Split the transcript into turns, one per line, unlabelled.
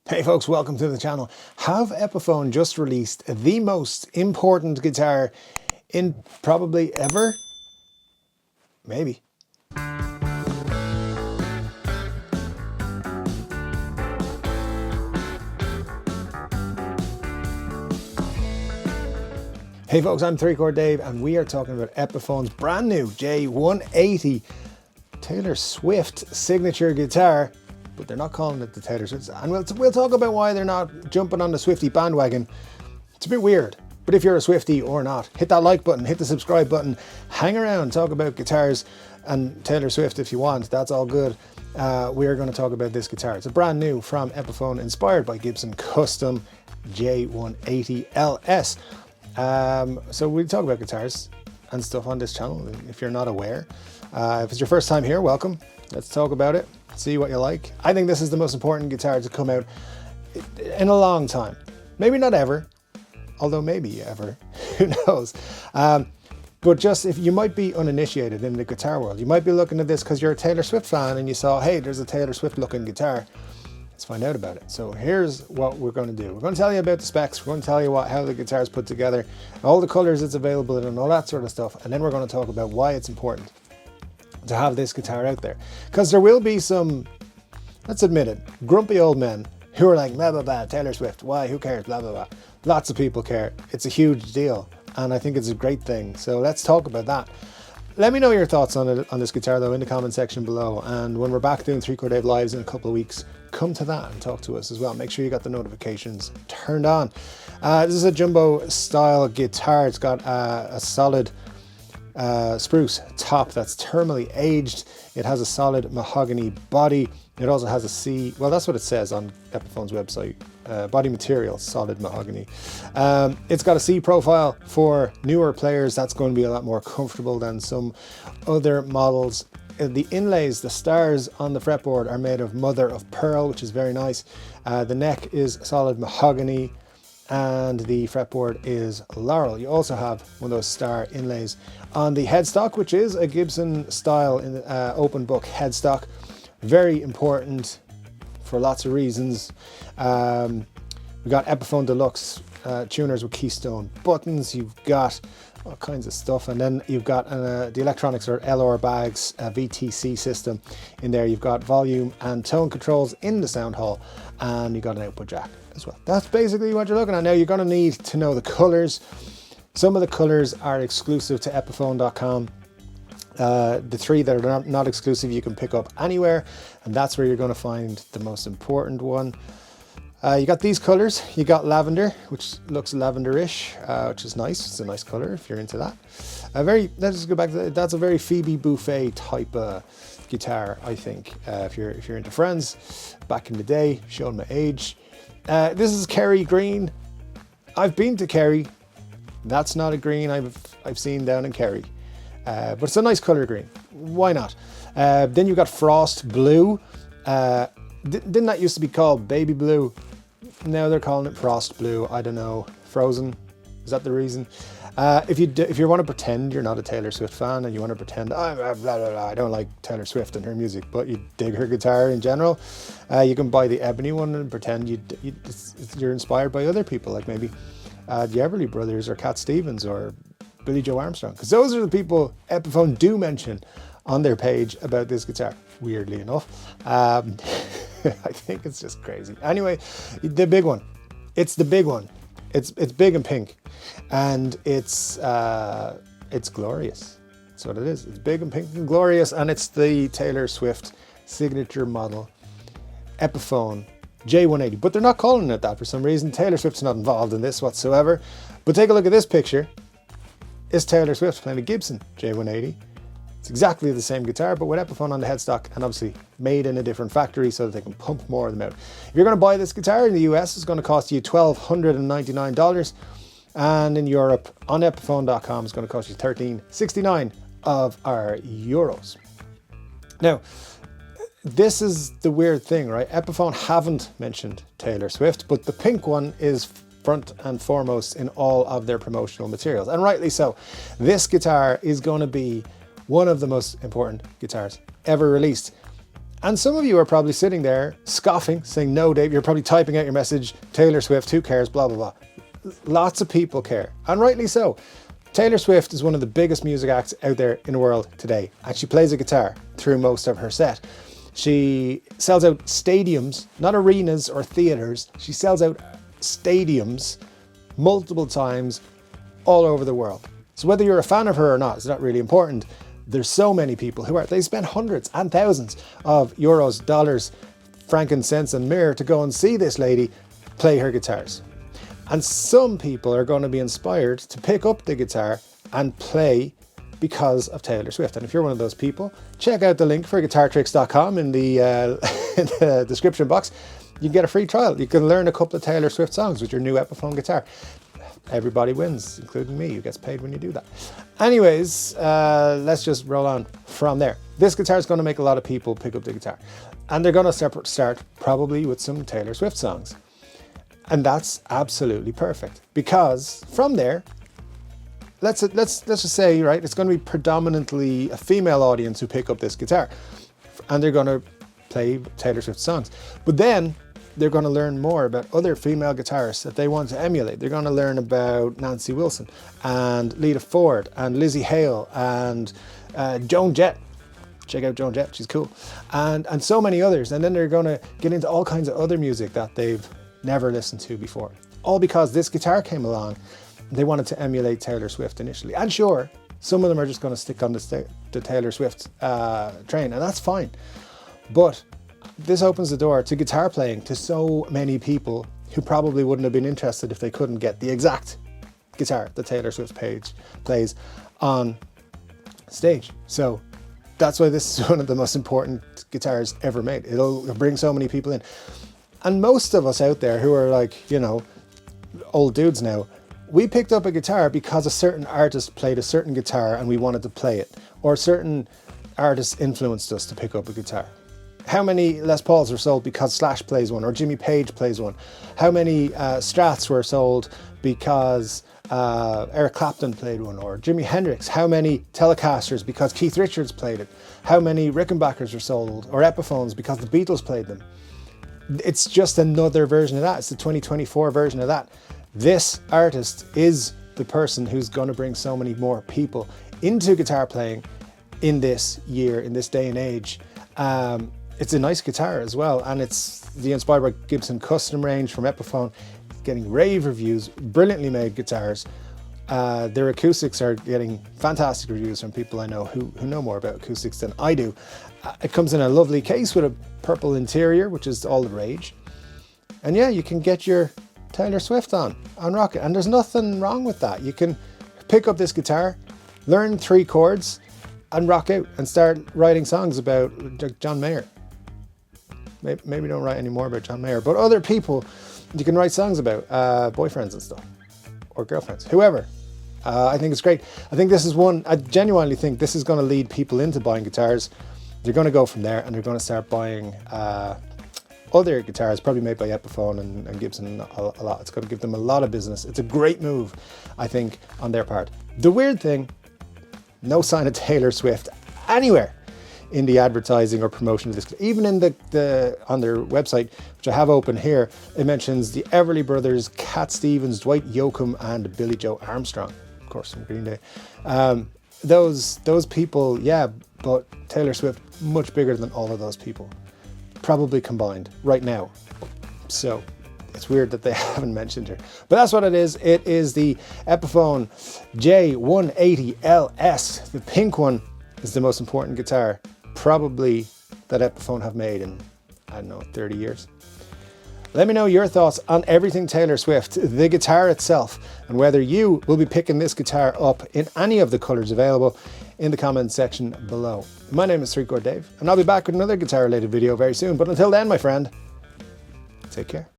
Hey folks, welcome to the channel. Have Epiphone just released the most important guitar in probably ever? Maybe. Hey folks, I'm 3-Chord Dave and we are talking about Epiphone's brand new J180 Taylor Swift Signature guitar. But they're not calling it the Taylor Swift. And we'll talk about why they're not jumping on the Swiftie bandwagon. It's a bit weird. But if you're a Swiftie or not, hit that like button, hit the subscribe button, hang around, talk about guitars and Taylor Swift if you want. That's all good. We are going to talk about this guitar. It's a brand new from Epiphone, inspired by Gibson custom J180 LS. So we talk about guitars and stuff on this channel if you're not aware. If it's your first time here, welcome. Let's talk about it. See what you like. I think this is the most important guitar to come out in a long time. Maybe not ever, although maybe ever, who knows. But just if you might be uninitiated in the guitar world, you might be looking at this because you're a Taylor Swift fan and you saw, hey, there's a Taylor Swift looking guitar. Let's find out about it. So here's what we're going to do. We're going to tell you about the specs. We're going to tell you how the guitar is put together, all the colors it's available in and all that sort of stuff. And then we're going to talk about why it's important to have this guitar out there, because there will be some, let's admit it, grumpy old men who are like, blah blah blah, Taylor Swift, why, who cares, blah blah blah. Lots of people care. It's a huge deal and I think it's a great thing, so let's talk about that. Let me know your thoughts on it, on this guitar though, in the comment section below, and when we're back doing 3-Chord Dave lives in a couple of weeks, come to that and talk to us as well. Make sure you got the notifications turned on. This is a jumbo style guitar. It's got a solid spruce top that's thermally aged. It has a solid mahogany body. It also has a C, well that's what it says on Epiphone's website, body material, solid mahogany. It's got a C profile for newer players. That's going to be a lot more comfortable than some other models. The inlays, the stars on the fretboard are made of mother of pearl, which is very nice. The neck is solid mahogany and the fretboard is laurel. You also have one of those star inlays on the headstock, which is a Gibson style in open book headstock. Very important for lots of reasons. We got Epiphone Deluxe tuners with keystone buttons. You've got all kinds of stuff, and then you've got the electronics or LR bags, VTC system in there. You've got volume and tone controls in the sound hall, and you've got an output jack as well. That's basically what you're looking at. Now you're going to need to know the colors. Some of the colors are exclusive to epiphone.com. The three that are not exclusive you can pick up anywhere, and that's where you're going to find the most important one. You got these colors. You got lavender, which looks lavenderish, which is nice. It's a nice color if you're into that. Let's just go back to that. That's a very Phoebe Buffet type guitar, I think. If you're into Friends, back in the day, showing my age. This is Kerry green. I've been to Kerry. That's not a green I've seen down in Kerry. But it's a nice color green. Why not? Then you've got Frost Blue. Didn't that used to be called Baby Blue? Now they're calling it Frost Blue. I don't know. Frozen? Is that the reason? If you want to pretend you're not a Taylor Swift fan and you want to pretend, blah, blah, blah, I don't like Taylor Swift and her music, but you dig her guitar in general, you can buy the ebony one and pretend you're inspired by other people, like maybe the Everly Brothers or Cat Stevens or Billy Joe Armstrong, because those are the people Epiphone do mention on their page about this guitar, weirdly enough. I think it's just crazy. Anyway, the big one. It's the big one. It's big and pink, and it's glorious. That's what it is. It's big and pink and glorious, and it's the Taylor Swift signature model Epiphone J180. But they're not calling it that for some reason. Taylor Swift's not involved in this whatsoever. But take a look at this picture. It's Taylor Swift playing a Gibson J180. It's exactly the same guitar, but with Epiphone on the headstock and obviously made in a different factory so that they can pump more of them out. If you're going to buy this guitar in the US, it's going to cost you $1,299. And in Europe, on Epiphone.com, it's going to cost you $1,369 of our euros. Now, this is the weird thing, right? Epiphone haven't mentioned Taylor Swift, but the pink one is front and foremost in all of their promotional materials, and rightly so. This guitar is going to be one of the most important guitars ever released. And some of you are probably sitting there scoffing, saying, no, Dave, you're probably typing out your message, Taylor Swift, who cares, blah, blah, blah. Lots of people care, and rightly so. Taylor Swift is one of the biggest music acts out there in the world today, and she plays a guitar through most of her set. She sells out stadiums, not arenas or theaters. She sells out stadiums multiple times all over the world. So whether you're a fan of her or not, it's not really important. There's so many people who are. They spend hundreds and thousands of euros, dollars, frankincense and myrrh to go and see this lady play her guitars. And some people are going to be inspired to pick up the guitar and play because of Taylor Swift. And if you're one of those people, check out the link for guitartricks.com in the description box. You can get a free trial. You can learn a couple of Taylor Swift songs with your new Epiphone guitar. Everybody wins, including me, who gets paid when you do that. Anyways, let's just roll on from there. This guitar is going to make a lot of people pick up the guitar. And they're going to start probably with some Taylor Swift songs. And that's absolutely perfect. Because from there, let's just say, right, it's going to be predominantly a female audience who pick up this guitar. And they're going to play Taylor Swift songs. But then they're going to learn more about other female guitarists that they want to emulate. They're going to learn about Nancy Wilson and Lita Ford and Lizzie Hale and Joan Jett. Check out Joan Jett, she's cool. And so many others. And then they're going to get into all kinds of other music that they've never listened to before. All because this guitar came along. They wanted to emulate Taylor Swift initially. And sure, some of them are just going to stick on the Taylor Swift train, and that's fine. But this opens the door to guitar playing to so many people who probably wouldn't have been interested if they couldn't get the exact guitar that Taylor Swift plays on stage. So that's why this is one of the most important guitars ever made. It'll bring so many people in. And most of us out there who are like, you know, old dudes now, we picked up a guitar because a certain artist played a certain guitar and we wanted to play it. Or certain artists influenced us to pick up a guitar. How many Les Pauls were sold because Slash plays one or Jimmy Page plays one? How many Strats were sold because Eric Clapton played one, or Jimi Hendrix? How many Telecasters because Keith Richards played it? How many Rickenbackers were sold, or Epiphones because the Beatles played them? It's just another version of that. It's the 2024 version of that. This artist is the person who's going to bring so many more people into guitar playing in this year, in this day and age. It's a nice guitar as well, and it's the Inspired by Gibson custom range from Epiphone. It's getting rave reviews, brilliantly made guitars. Their acoustics are getting fantastic reviews from people I know who know more about acoustics than I do. It comes in a lovely case with a purple interior, which is all the rage. And yeah, you can get your Taylor Swift on rock it, and there's nothing wrong with that. You can pick up this guitar, learn 3 chords, and rock out and start writing songs about John Mayer. Maybe don't write any more about John Mayer, but other people you can write songs about, boyfriends and stuff, or girlfriends, whoever. I think it's great. I think this is one, I genuinely think this is going to lead people into buying guitars. They're going to go from there and they're going to start buying other guitars, probably made by Epiphone and Gibson a lot. It's going to give them a lot of business. It's a great move, I think, on their part. The weird thing, no sign of Taylor Swift anywhere in the advertising or promotion of this. Even in the on their website, which I have open here, it mentions the Everly Brothers, Cat Stevens, Dwight Yoakam, and Billy Joe Armstrong, of course, from Green Day. Those people, yeah, but Taylor Swift, much bigger than all of those people, probably combined right now. So it's weird that they haven't mentioned her. But that's what it is. It is the Epiphone J180LS. The pink one is the most important guitar probably that Epiphone have made in, I don't know, 30 years. Let me know your thoughts on everything Taylor Swift, the guitar itself, and whether you will be picking this guitar up in any of the colours available in the comments section below. My name is 3-Chord Dave, and I'll be back with another guitar related video very soon. But until then, my friend, take care.